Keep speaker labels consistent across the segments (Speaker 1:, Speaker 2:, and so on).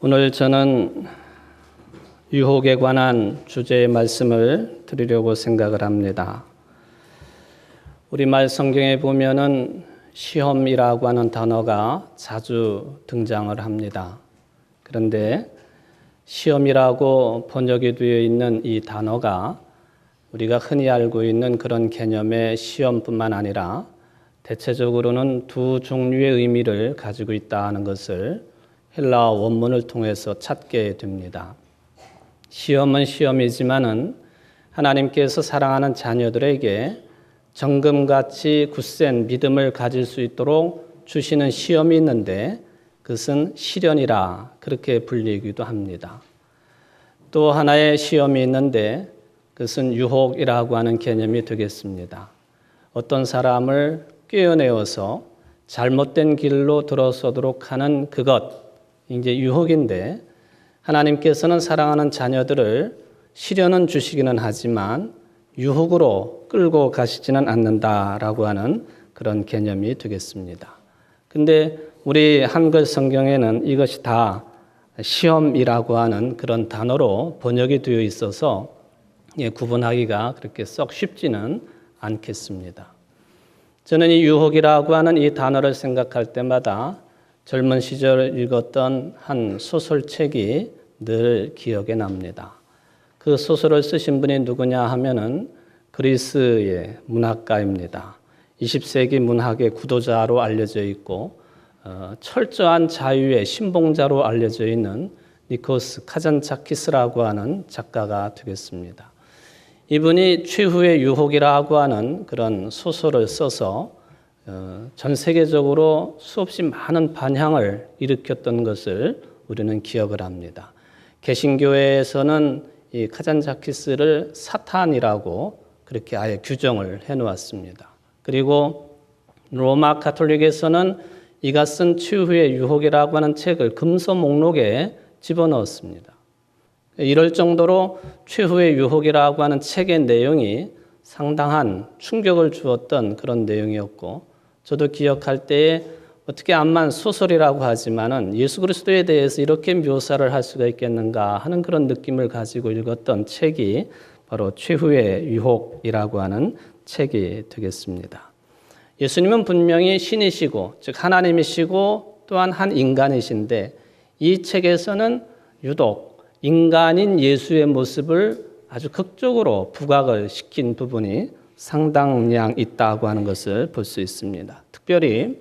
Speaker 1: 오늘 저는 유혹에 관한 주제의 말씀을 드리려고 생각을 합니다. 우리말 성경에 보면은 시험이라고 하는 단어가 자주 등장을 합니다. 그런데 시험이라고 번역이 되어 있는 이 단어가 우리가 흔히 알고 있는 그런 개념의 시험뿐만 아니라 대체적으로는 두 종류의 의미를 가지고 있다는 것을 헬라어 원문을 통해서 찾게 됩니다. 시험은 시험이지만은 하나님께서 사랑하는 자녀들에게 정금같이 굳센 믿음을 가질 수 있도록 주시는 시험이 있는데 그것은 시련이라 그렇게 불리기도 합니다. 또 하나의 시험이 있는데 그것은 유혹이라고 하는 개념이 되겠습니다. 어떤 사람을 꿰어내어서 잘못된 길로 들어서도록 하는 그것, 이제 유혹인데 하나님께서는 사랑하는 자녀들을 시련은 주시기는 하지만 유혹으로 끌고 가시지는 않는다라고 하는 그런 개념이 되겠습니다. 근데 우리 한글 성경에는 이것이 다 시험이라고 하는 그런 단어로 번역이 되어 있어서 구분하기가 그렇게 썩 쉽지는 않겠습니다. 저는 이 유혹이라고 하는 이 단어를 생각할 때마다 젊은 시절 읽었던 한 소설책이 늘 기억에 납니다. 그 소설을 쓰신 분이 누구냐 하면은 그리스의 문학가입니다. 20세기 문학의 구도자로 알려져 있고 철저한 자유의 신봉자로 알려져 있는 니코스 카잔차키스라고 하는 작가가 되겠습니다. 이분이 최후의 유혹이라고 하는 그런 소설을 써서 전 세계적으로 수없이 많은 반향을 일으켰던 것을 우리는 기억을 합니다. 개신교회에서는 이 카잔차키스를 사탄이라고 그렇게 아예 규정을 해놓았습니다. 그리고 로마 가톨릭에서는 이가 쓴 최후의 유혹이라고 하는 책을 금서 목록에 집어넣었습니다. 이럴 정도로 최후의 유혹이라고 하는 책의 내용이 상당한 충격을 주었던 그런 내용이었고, 저도 기억할 때에 어떻게 암만 소설이라고 하지만은 예수 그리스도에 대해서 이렇게 묘사를 할 수가 있겠는가 하는 그런 느낌을 가지고 읽었던 책이 바로 최후의 유혹이라고 하는 책이 되겠습니다. 예수님은 분명히 신이시고 즉 하나님이시고 또한 한 인간이신데 이 책에서는 유독 인간인 예수의 모습을 아주 극적으로 부각을 시킨 부분이 상당량 있다고 하는 것을 볼 수 있습니다. 특별히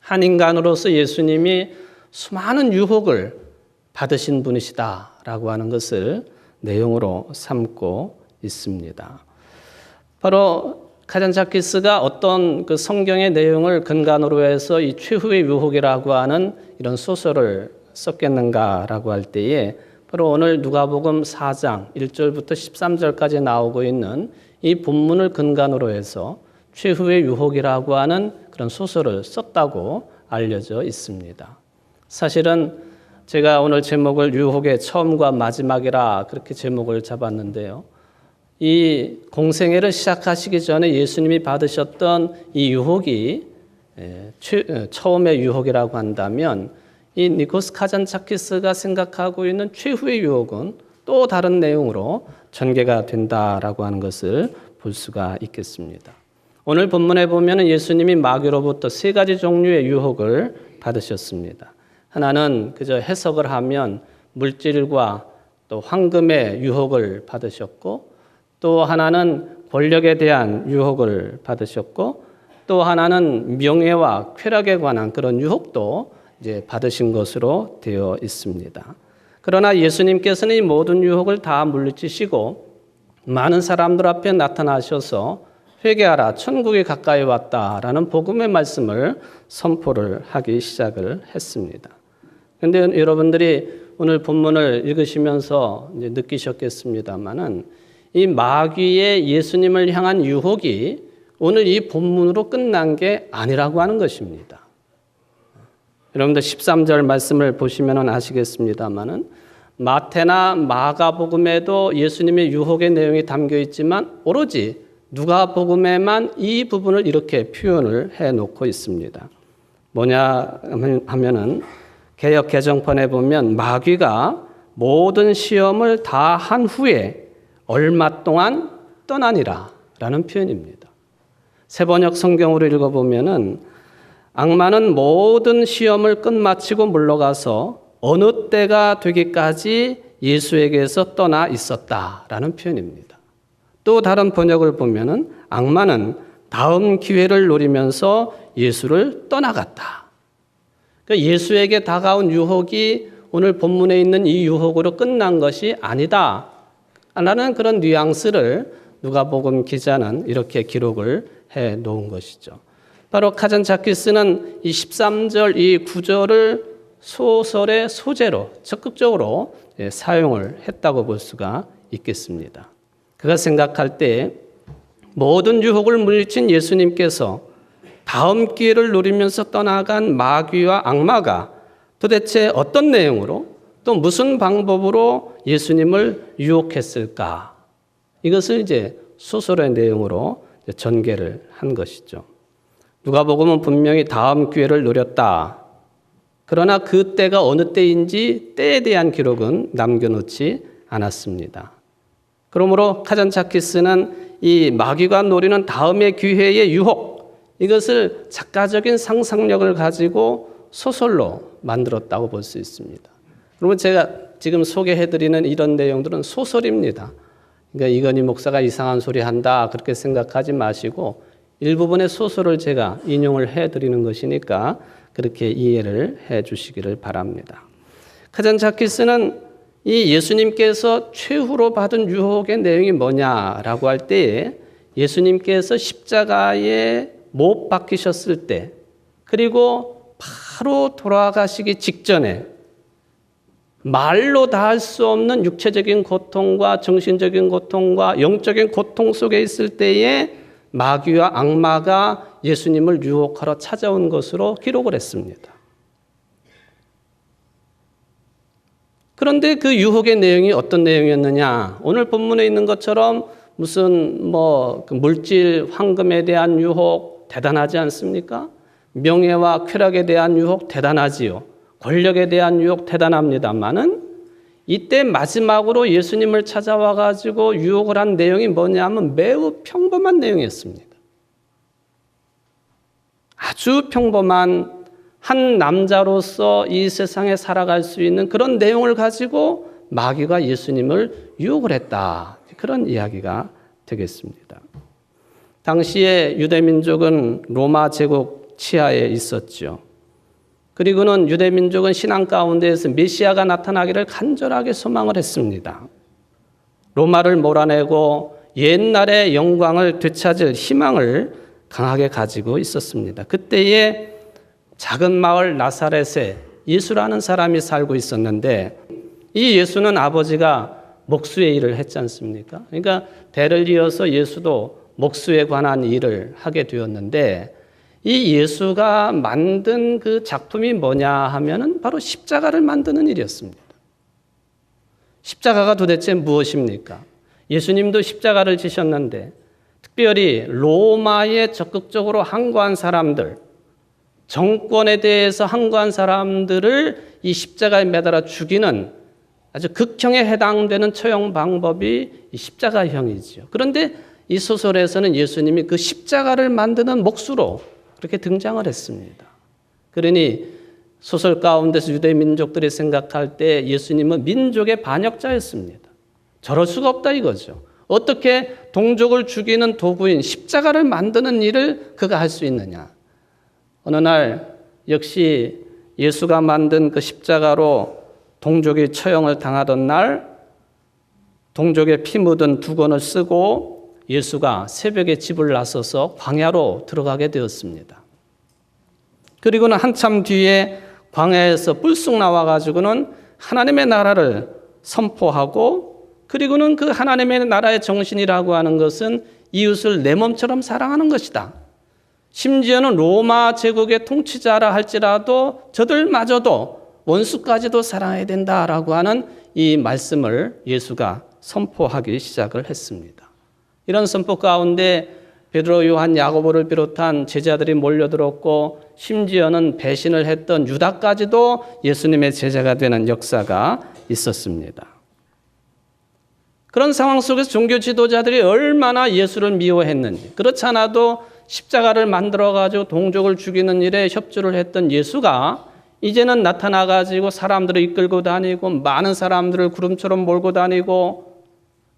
Speaker 1: 한 인간으로서 예수님이 수많은 유혹을 받으신 분이시다라고 하는 것을 내용으로 삼고 있습니다. 바로 카잔차키스가 어떤 그 성경의 내용을 근간으로 해서 이 최후의 유혹이라고 하는 이런 소설을 썼겠는가라고 할 때에 바로 오늘 누가복음 4장 1절부터 13절까지 나오고 있는 이 본문을 근간으로 해서 최후의 유혹이라고 하는 그런 소설을 썼다고 알려져 있습니다. 사실은 제가 오늘 제목을 유혹의 처음과 마지막이라 그렇게 제목을 잡았는데요. 이 공생애를 시작하시기 전에 예수님이 받으셨던 이 유혹이 처음의 유혹이라고 한다면 이 니코스 카잔차키스가 생각하고 있는 최후의 유혹은 또 다른 내용으로 전개가 된다라고 하는 것을 볼 수가 있겠습니다. 오늘 본문에 보면 예수님이 마귀로부터 세 가지 종류의 유혹을 받으셨습니다. 하나는 그저 해석을 하면 물질과 또 황금의 유혹을 받으셨고, 또 하나는 권력에 대한 유혹을 받으셨고, 또 하나는 명예와 쾌락에 관한 그런 유혹도 이제 받으신 것으로 되어 있습니다. 그러나 예수님께서는 이 모든 유혹을 다 물리치시고 많은 사람들 앞에 나타나셔서 회개하라, 천국이 가까이 왔다라는 복음의 말씀을 선포를 하기 시작을 했습니다. 그런데 여러분들이 오늘 본문을 읽으시면서 이제 느끼셨겠습니다만은 이 마귀의 예수님을 향한 유혹이 오늘 이 본문으로 끝난 게 아니라고 하는 것입니다. 여러분들 13절 말씀을 보시면 아시겠습니다만은 마태나 마가복음에도 예수님의 유혹의 내용이 담겨 있지만 오로지 누가복음에만 이 부분을 이렇게 표현을 해놓고 있습니다. 뭐냐 하면은 개역 개정판에 보면 마귀가 모든 시험을 다 한 후에 얼마 동안 떠나니라 라는 표현입니다. 세번역 성경으로 읽어보면은 악마는 모든 시험을 끝마치고 물러가서 어느 때가 되기까지 예수에게서 떠나 있었다라는 표현입니다. 또 다른 번역을 보면은 악마는 다음 기회를 노리면서 예수를 떠나갔다. 그러니까 예수에게 다가온 유혹이 오늘 본문에 있는 이 유혹으로 끝난 것이 아니다 라는 그런 뉘앙스를 누가복음 기자는 이렇게 기록을 해 놓은 것이죠. 바로 카잔차키스는 이 13절 이 구절을 소설의 소재로 적극적으로 사용을 했다고 볼 수가 있겠습니다. 그가 생각할 때 모든 유혹을 물리친 예수님께서 다음 기회를 노리면서 떠나간 마귀와 악마가 도대체 어떤 내용으로 또 무슨 방법으로 예수님을 유혹했을까? 이것을 이제 소설의 내용으로 전개를 한 것이죠. 누가복음은 분명히 다음 기회를 노렸다. 그러나 그 때가 어느 때인지 때에 대한 기록은 남겨놓지 않았습니다. 그러므로 카잔차키스는 이 마귀가 노리는 다음의 기회의 유혹, 이것을 작가적인 상상력을 가지고 소설로 만들었다고 볼 수 있습니다. 그러면 제가 지금 소개해드리는 이런 내용들은 소설입니다. 그러니까 이건희 목사가 이상한 소리 한다 그렇게 생각하지 마시고 일부분의 소설을 제가 인용을 해드리는 것이니까 그렇게 이해를 해 주시기를 바랍니다. 카잔차키스는 이 예수님께서 최후로 받은 유혹의 내용이 뭐냐라고 할 때에 예수님께서 십자가에 못 박히셨을 때 그리고 바로 돌아가시기 직전에 말로 다 할 수 없는 육체적인 고통과 정신적인 고통과 영적인 고통 속에 있을 때에 마귀와 악마가 예수님을 유혹하러 찾아온 것으로 기록을 했습니다. 그런데 그 유혹의 내용이 어떤 내용이었느냐? 오늘 본문에 있는 것처럼 무슨 물질, 황금에 대한 유혹 대단하지 않습니까? 명예와 쾌락에 대한 유혹 대단하지요. 권력에 대한 유혹 대단합니다만은 이때 마지막으로 예수님을 찾아와 가지고 유혹을 한 내용이 뭐냐면 매우 평범한 내용이었습니다. 아주 평범한 한 남자로서 이 세상에 살아갈 수 있는 그런 내용을 가지고 마귀가 예수님을 유혹을 했다. 그런 이야기가 되겠습니다. 당시에 유대민족은 로마 제국 치하에 있었죠. 그리고는 유대민족은 신앙 가운데에서 메시아가 나타나기를 간절하게 소망을 했습니다. 로마를 몰아내고 옛날의 영광을 되찾을 희망을 강하게 가지고 있었습니다. 그때에 작은 마을 나사렛에 예수라는 사람이 살고 있었는데 이 예수는 아버지가 목수의 일을 했지 않습니까? 그러니까 대를 이어서 예수도 목수에 관한 일을 하게 되었는데 이 예수가 만든 그 작품이 뭐냐 하면은 바로 십자가를 만드는 일이었습니다. 십자가가 도대체 무엇입니까? 예수님도 십자가를 지셨는데 특별히 로마에 적극적으로 항거한 사람들, 정권에 대해서 항거한 사람들을 이 십자가에 매달아 죽이는 아주 극형에 해당되는 처형 방법이 이 십자가형이지요. 그런데 이 소설에서는 예수님이 그 십자가를 만드는 목수로 그렇게 등장을 했습니다. 그러니 소설 가운데서 유대 민족들이 생각할 때 예수님은 민족의 반역자였습니다. 저럴 수가 없다 이거죠. 어떻게 동족을 죽이는 도구인 십자가를 만드는 일을 그가 할 수 있느냐. 어느 날 역시 예수가 만든 그 십자가로 동족이 처형을 당하던 날 동족의 피 묻은 두건을 쓰고 예수가 새벽에 집을 나서서 광야로 들어가게 되었습니다. 그리고는 한참 뒤에 광야에서 불쑥 나와가지고는 하나님의 나라를 선포하고 그리고는 그 하나님의 나라의 정신이라고 하는 것은 이웃을 내 몸처럼 사랑하는 것이다. 심지어는 로마 제국의 통치자라 할지라도 저들마저도 원수까지도 사랑해야 된다라고 하는 이 말씀을 예수가 선포하기 시작을 했습니다. 이런 선포 가운데 베드로, 요한, 야고보를 비롯한 제자들이 몰려들었고 심지어는 배신을 했던 유다까지도 예수님의 제자가 되는 역사가 있었습니다. 그런 상황 속에서 종교 지도자들이 얼마나 예수를 미워했는지, 그렇지 않아도 십자가를 만들어가지고 동족을 죽이는 일에 협조를 했던 예수가 이제는 나타나가지고 사람들을 이끌고 다니고 많은 사람들을 구름처럼 몰고 다니고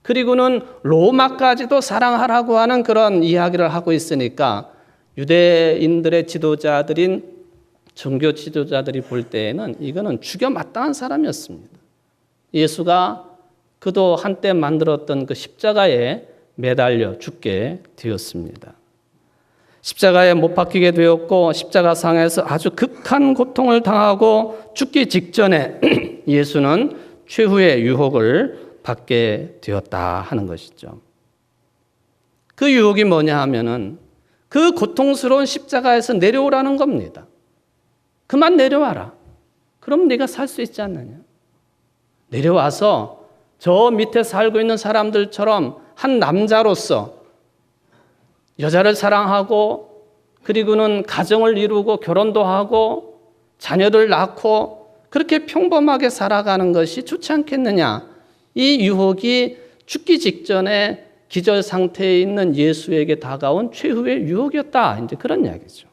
Speaker 1: 그리고는 로마까지도 사랑하라고 하는 그런 이야기를 하고 있으니까 유대인들의 지도자들인 종교 지도자들이 볼 때에는 이거는 죽여 마땅한 사람이었습니다. 예수가 그도 한때 만들었던 그 십자가에 매달려 죽게 되었습니다. 십자가에 못 박히게 되었고 십자가상에서 아주 극한 고통을 당하고 죽기 직전에 예수는 최후의 유혹을 받게 되었다 하는 것이죠. 그 유혹이 뭐냐 하면은 그 고통스러운 십자가에서 내려오라는 겁니다. 그만 내려와라. 그럼 네가 살 수 있지 않느냐. 내려와서 저 밑에 살고 있는 사람들처럼 한 남자로서 여자를 사랑하고 그리고는 가정을 이루고 결혼도 하고 자녀를 낳고 그렇게 평범하게 살아가는 것이 좋지 않겠느냐. 이 유혹이 죽기 직전에 기절 상태에 있는 예수에게 다가온 최후의 유혹이었다. 이제 그런 이야기죠.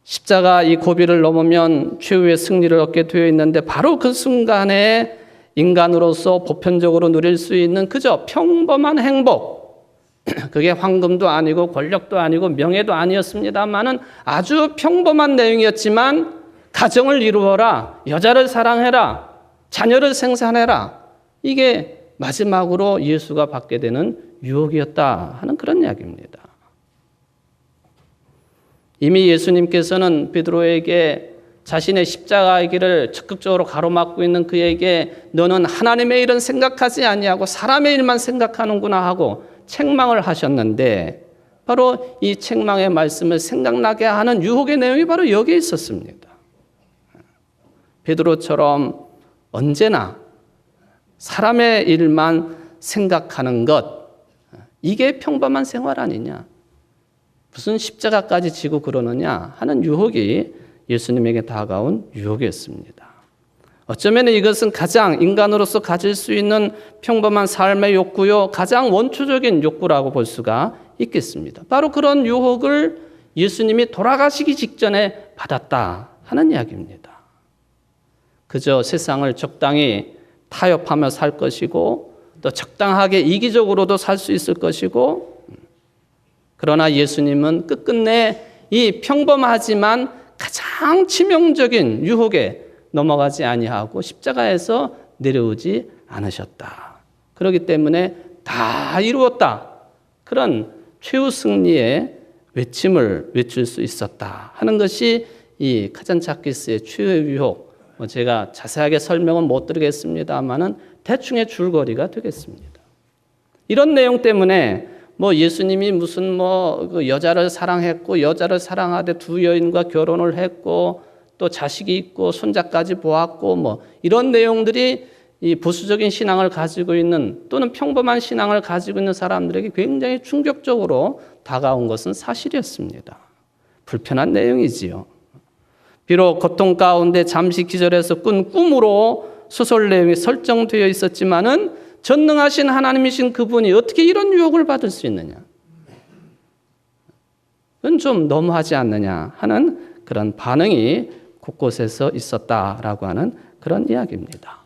Speaker 1: 십자가 이 고비를 넘으면 최후의 승리를 얻게 되어 있는데 바로 그 순간에 인간으로서 보편적으로 누릴 수 있는 그저 평범한 행복, 그게 황금도 아니고 권력도 아니고 명예도 아니었습니다만은 아주 평범한 내용이었지만 가정을 이루어라, 여자를 사랑해라, 자녀를 생산해라. 이게 마지막으로 예수가 받게 되는 유혹이었다 하는 그런 이야기입니다. 이미 예수님께서는 베드로에게 자신의 십자가의 길을 적극적으로 가로막고 있는 그에게 너는 하나님의 일은 생각하지 아니하고 사람의 일만 생각하는구나 하고 책망을 하셨는데 바로 이 책망의 말씀을 생각나게 하는 유혹의 내용이 바로 여기에 있었습니다. 베드로처럼 언제나 사람의 일만 생각하는 것, 이게 평범한 생활 아니냐. 무슨 십자가까지 지고 그러느냐 하는 유혹이 예수님에게 다가온 유혹이었습니다. 어쩌면 이것은 가장 인간으로서 가질 수 있는 평범한 삶의 욕구요, 가장 원초적인 욕구라고 볼 수가 있겠습니다. 바로 그런 유혹을 예수님이 돌아가시기 직전에 받았다 하는 이야기입니다. 그저 세상을 적당히 타협하며 살 것이고 또 적당하게 이기적으로도 살 수 있을 것이고 그러나 예수님은 끝끝내 이 평범하지만 가장 치명적인 유혹에 넘어가지 아니하고 십자가에서 내려오지 않으셨다. 그렇기 때문에 다 이루었다. 그런 최후 승리의 외침을 외칠 수 있었다 하는 것이 이 카잔차키스의 최후의 유혹. 제가 자세하게 설명은 못 드리겠습니다만은 대충의 줄거리가 되겠습니다. 이런 내용 때문에 예수님이 무슨 그 여자를 사랑했고 여자를 사랑하되 두 여인과 결혼을 했고 또 자식이 있고 손자까지 보았고 이런 내용들이 이 보수적인 신앙을 가지고 있는 또는 평범한 신앙을 가지고 있는 사람들에게 굉장히 충격적으로 다가온 것은 사실이었습니다. 불편한 내용이지요. 비록 고통 가운데 잠시 기절해서 꾼 꿈으로 소설 내용이 설정되어 있었지만은 전능하신 하나님이신 그분이 어떻게 이런 유혹을 받을 수 있느냐? 그건 좀 너무하지 않느냐 하는 그런 반응이 곳곳에서 있었다라고 하는 그런 이야기입니다.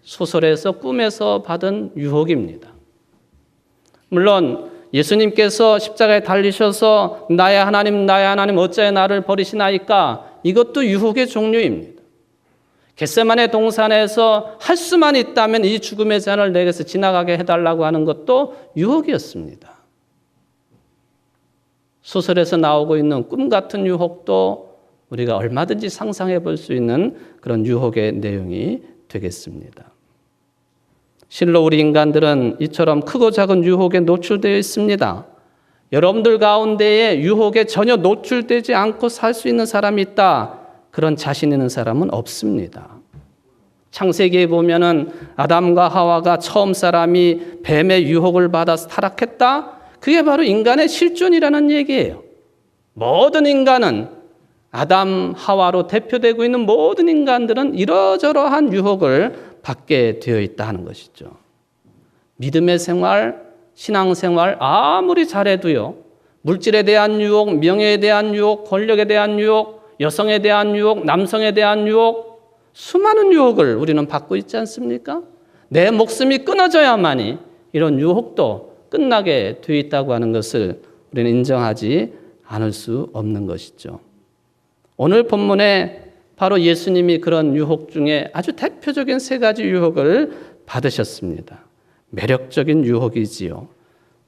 Speaker 1: 소설에서 꿈에서 받은 유혹입니다. 물론 예수님께서 십자가에 달리셔서 나의 하나님 어찌하여 나를 버리시나이까 이것도 유혹의 종류입니다. 겟세마네 동산에서 할 수만 있다면 이 죽음의 잔을 내게서 지나가게 해달라고 하는 것도 유혹이었습니다. 소설에서 나오고 있는 꿈 같은 유혹도 우리가 얼마든지 상상해 볼 수 있는 그런 유혹의 내용이 되겠습니다. 실로 우리 인간들은 이처럼 크고 작은 유혹에 노출되어 있습니다. 여러분들 가운데에 유혹에 전혀 노출되지 않고 살 수 있는 사람이 있다. 그런 자신 있는 사람은 없습니다. 창세기에 보면은 아담과 하와가 처음 사람이 뱀의 유혹을 받아서 타락했다. 그게 바로 인간의 실존이라는 얘기예요. 모든 인간은 아담, 하와로 대표되고 있는 모든 인간들은 이러저러한 유혹을 받게 되어 있다 하는 것이죠. 믿음의 생활, 신앙생활 아무리 잘해도요. 물질에 대한 유혹, 명예에 대한 유혹, 권력에 대한 유혹, 여성에 대한 유혹, 남성에 대한 유혹, 수많은 유혹을 우리는 받고 있지 않습니까? 내 목숨이 끊어져야만이 이런 유혹도 끝나게 되어 있다고 하는 것을 우리는 인정하지 않을 수 없는 것이죠. 오늘 본문에 바로 예수님이 그런 유혹 중에 아주 대표적인 세 가지 유혹을 받으셨습니다. 매력적인 유혹이지요.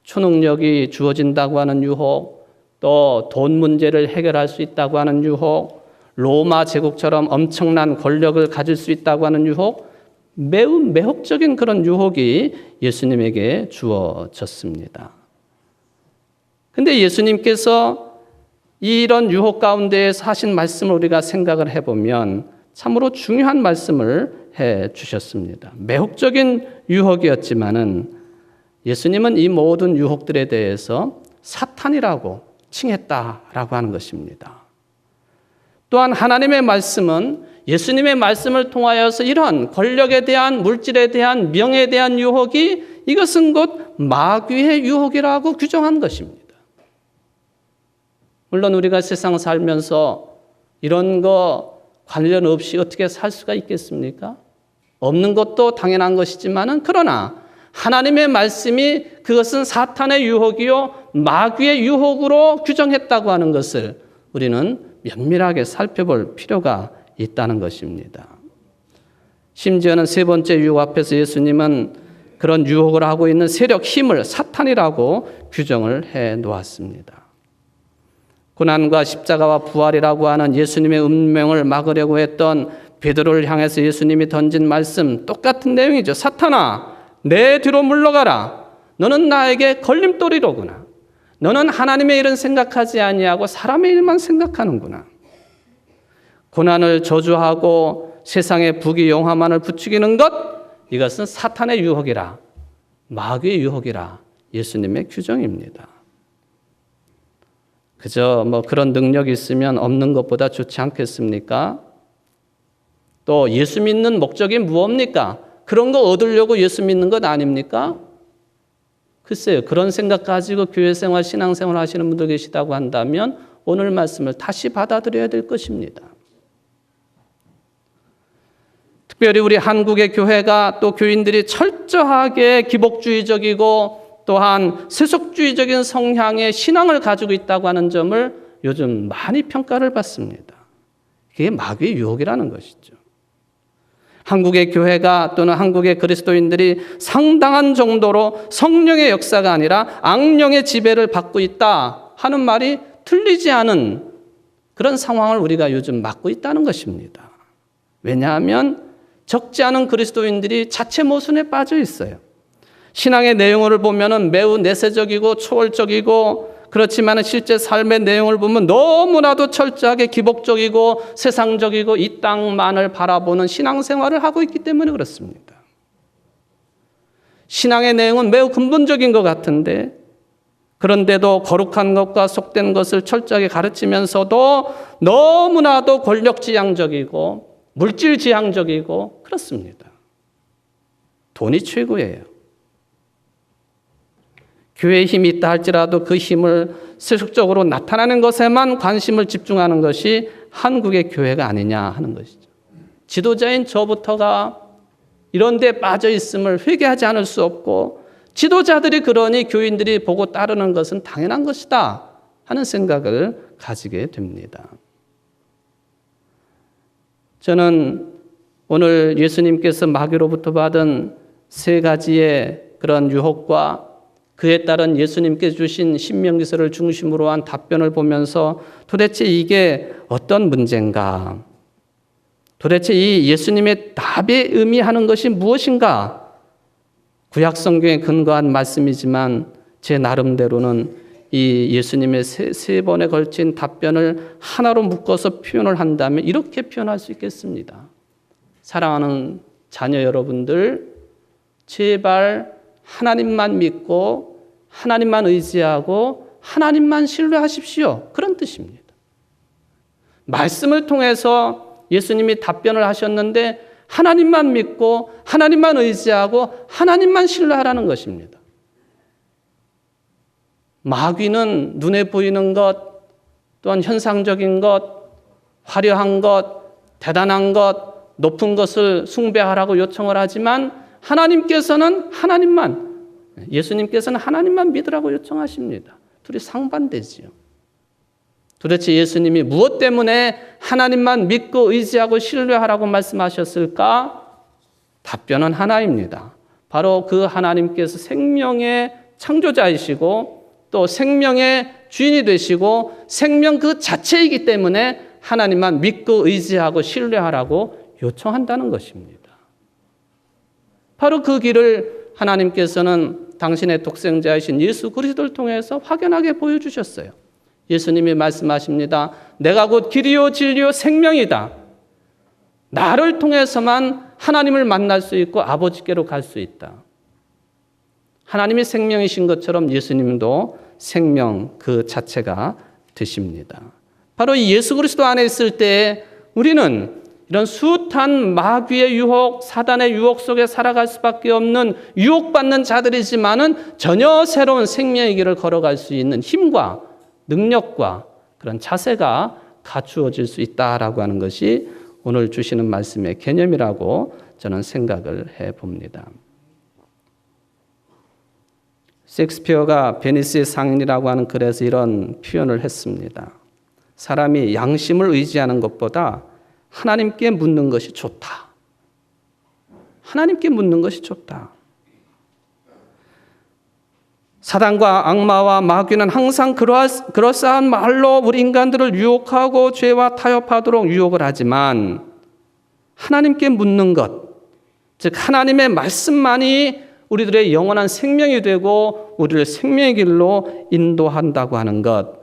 Speaker 1: 초능력이 주어진다고 하는 유혹, 또 돈 문제를 해결할 수 있다고 하는 유혹, 로마 제국처럼 엄청난 권력을 가질 수 있다고 하는 유혹, 매우 매혹적인 그런 유혹이 예수님에게 주어졌습니다. 근데 예수님께서 이런 유혹 가운데에서 하신 말씀을 우리가 생각을 해보면 참으로 중요한 말씀을 해 주셨습니다. 매혹적인 유혹이었지만은 예수님은 이 모든 유혹들에 대해서 사탄이라고 칭했다라고 하는 것입니다. 또한 하나님의 말씀은 예수님의 말씀을 통하여서 이런 권력에 대한, 물질에 대한, 명예에 대한 유혹이 이것은 곧 마귀의 유혹이라고 규정한 것입니다. 물론 우리가 세상 살면서 이런 거 관련 없이 어떻게 살 수가 있겠습니까? 없는 것도 당연한 것이지만은 그러나 하나님의 말씀이 그것은 사탄의 유혹이요 마귀의 유혹으로 규정했다고 하는 것을 우리는 면밀하게 살펴볼 필요가 있다는 것입니다. 심지어는 세 번째 유혹 앞에서 예수님은 그런 유혹을 하고 있는 세력, 힘을 사탄이라고 규정을 해 놓았습니다. 고난과 십자가와 부활이라고 하는 예수님의 운명을 막으려고 했던 베드로를 향해서 예수님이 던진 말씀 똑같은 내용이죠. 사탄아, 내 뒤로 물러가라. 너는 나에게 걸림돌이로구나. 너는 하나님의 일은 생각하지 아니하고 사람의 일만 생각하는구나. 고난을 저주하고 세상의 부귀 영화만을 부추기는 것, 이것은 사탄의 유혹이라, 마귀의 유혹이라 예수님의 규정입니다. 그저 그런 능력이 있으면 없는 것보다 좋지 않겠습니까? 또 예수 믿는 목적이 무엇입니까? 그런 거 얻으려고 예수 믿는 것 아닙니까? 글쎄요, 그런 생각 가지고 교회생활, 신앙생활 하시는 분들 계시다고 한다면 오늘 말씀을 다시 받아들여야 될 것입니다. 특별히 우리 한국의 교회가 또 교인들이 철저하게 기복주의적이고 또한 세속주의적인 성향의 신앙을 가지고 있다고 하는 점을 요즘 많이 평가를 받습니다. 그게 마귀의 유혹이라는 것이죠. 한국의 교회가 또는 한국의 그리스도인들이 상당한 정도로 성령의 역사가 아니라 악령의 지배를 받고 있다 하는 말이 틀리지 않은 그런 상황을 우리가 요즘 맞고 있다는 것입니다. 왜냐하면 적지 않은 그리스도인들이 자체 모순에 빠져 있어요. 신앙의 내용을 보면 매우 내세적이고 초월적이고 그렇지만 실제 삶의 내용을 보면 너무나도 철저하게 기복적이고 세상적이고 이 땅만을 바라보는 신앙생활을 하고 있기 때문에 그렇습니다. 신앙의 내용은 매우 근본적인 것 같은데 그런데도 거룩한 것과 속된 것을 철저하게 가르치면서도 너무나도 권력지향적이고 물질지향적이고 그렇습니다. 돈이 최고예요. 교회에 힘이 있다 할지라도 그 힘을 세속적으로 나타나는 것에만 관심을 집중하는 것이 한국의 교회가 아니냐 하는 것이죠. 지도자인 저부터가 이런 데 빠져 있음을 회개하지 않을 수 없고 지도자들이 그러니 교인들이 보고 따르는 것은 당연한 것이다 하는 생각을 가지게 됩니다. 저는 오늘 예수님께서 마귀로부터 받은 세 가지의 그런 유혹과 그에 따른 예수님께 주신 신명기서를 중심으로 한 답변을 보면서 도대체 이게 어떤 문제인가? 도대체 이 예수님의 답에 의미하는 것이 무엇인가? 구약 성경에 근거한 말씀이지만 제 나름대로는 이 예수님의 세 번에 걸친 답변을 하나로 묶어서 표현을 한다면 이렇게 표현할 수 있겠습니다. 사랑하는 자녀 여러분들 제발 하나님만 믿고 하나님만 의지하고 하나님만 신뢰하십시오. 그런 뜻입니다. 말씀을 통해서 예수님이 답변을 하셨는데 하나님만 믿고 하나님만 의지하고 하나님만 신뢰하라는 것입니다. 마귀는 눈에 보이는 것, 또한 현상적인 것, 화려한 것, 대단한 것, 높은 것을 숭배하라고 요청을 하지만 하나님께서는 하나님만, 예수님께서는 하나님만 믿으라고 요청하십니다. 둘이 상반되지요. 도대체 예수님이 무엇 때문에 하나님만 믿고 의지하고 신뢰하라고 말씀하셨을까? 답변은 하나입니다. 바로 그 하나님께서 생명의 창조자이시고 또 생명의 주인이 되시고 생명 그 자체이기 때문에 하나님만 믿고 의지하고 신뢰하라고 요청한다는 것입니다. 바로 그 길을 하나님께서는 당신의 독생자이신 예수 그리스도를 통해서 확연하게 보여주셨어요. 예수님이 말씀하십니다. 내가 곧 길이요 진리요 생명이다. 나를 통해서만 하나님을 만날 수 있고 아버지께로 갈 수 있다. 하나님이 생명이신 것처럼 예수님도 생명 그 자체가 되십니다. 바로 이 예수 그리스도 안에 있을 때 우리는 이런 숱한 마귀의 유혹, 사단의 유혹 속에 살아갈 수밖에 없는 유혹받는 자들이지만은 전혀 새로운 생명의 길을 걸어갈 수 있는 힘과 능력과 그런 자세가 갖추어질 수 있다라고 하는 것이 오늘 주시는 말씀의 개념이라고 저는 생각을 해봅니다. 셰익스피어가 베니스의 상인이라고 하는 글에서 이런 표현을 했습니다. 사람이 양심을 의지하는 것보다 하나님께 묻는 것이 좋다. 하나님께 묻는 것이 좋다. 사단과 악마와 마귀는 항상 그럴싸한 말로 우리 인간들을 유혹하고 죄와 타협하도록 유혹을 하지만 하나님께 묻는 것, 즉 하나님의 말씀만이 우리들의 영원한 생명이 되고 우리를 생명의 길로 인도한다고 하는 것,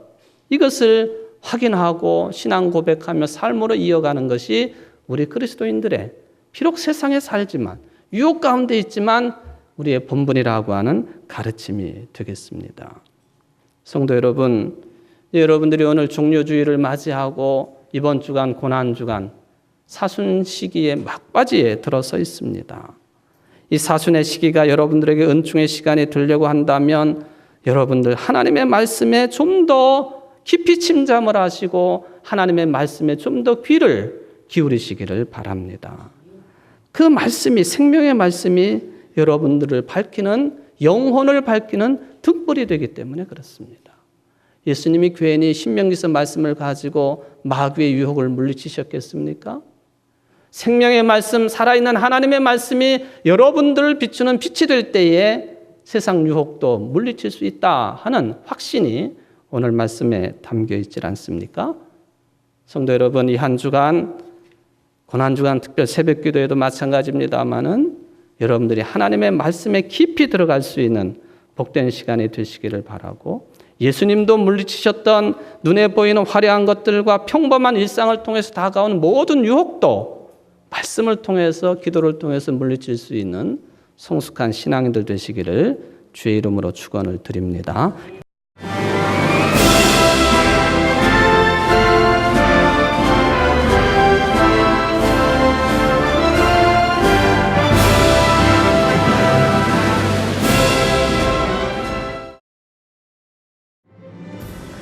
Speaker 1: 이것을 확인하고 신앙 고백하며 삶으로 이어가는 것이 우리 그리스도인들의 비록 세상에 살지만 유혹 가운데 있지만 우리의 본분이라고 하는 가르침이 되겠습니다. 성도 여러분, 여러분들이 오늘 종료주일을 맞이하고 이번 주간 고난주간 사순 시기의 막바지에 들어서 있습니다. 이 사순의 시기가 여러분들에게 은총의 시간이 되려고 한다면 여러분들 하나님의 말씀에 좀 더 깊이 침잠을 하시고 하나님의 말씀에 좀 더 귀를 기울이시기를 바랍니다. 그 말씀이, 생명의 말씀이 여러분들을 밝히는, 영혼을 밝히는 등불이 되기 때문에 그렇습니다. 예수님이 괜히 신명기서 말씀을 가지고 마귀의 유혹을 물리치셨겠습니까? 생명의 말씀, 살아있는 하나님의 말씀이 여러분들을 비추는 빛이 될 때에 세상 유혹도 물리칠 수 있다 하는 확신이 오늘 말씀에 담겨 있지 않습니까? 성도 여러분, 이 한 주간, 고난주간 특별 새벽기도에도 마찬가지입니다마는 여러분들이 하나님의 말씀에 깊이 들어갈 수 있는 복된 시간이 되시기를 바라고, 예수님도 물리치셨던 눈에 보이는 화려한 것들과 평범한 일상을 통해서 다가오는 모든 유혹도 말씀을 통해서, 기도를 통해서 물리칠 수 있는 성숙한 신앙인들 되시기를 주의 이름으로 축원을 드립니다.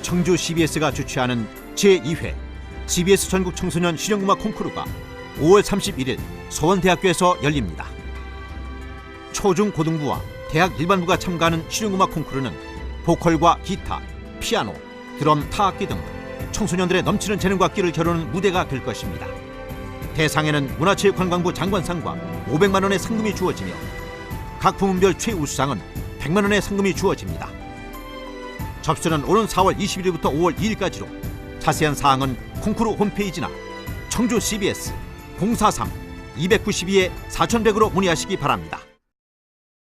Speaker 2: 청주 CBS가 주최하는 제2회 CBS 전국 청소년 실용음악 콩쿠르가 5월 31일 서원대학교에서 열립니다. 초중 고등부와 대학 일반부가 참가하는 실용음악 콩쿠르는 보컬과 기타, 피아노, 드럼, 타악기 등 청소년들의 넘치는 재능과 끼를 겨루는 무대가 될 것입니다. 대상에는 문화체육관광부 장관상과 500만 원의 상금이 주어지며 각 부문별 최우수상은 100만 원의 상금이 주어집니다. 접수는 오는 4월 21일부터 5월 2일까지로, 자세한 사항은 콩쿠르 홈페이지나 청주 CBS 043-292-4100으로 문의하시기 바랍니다.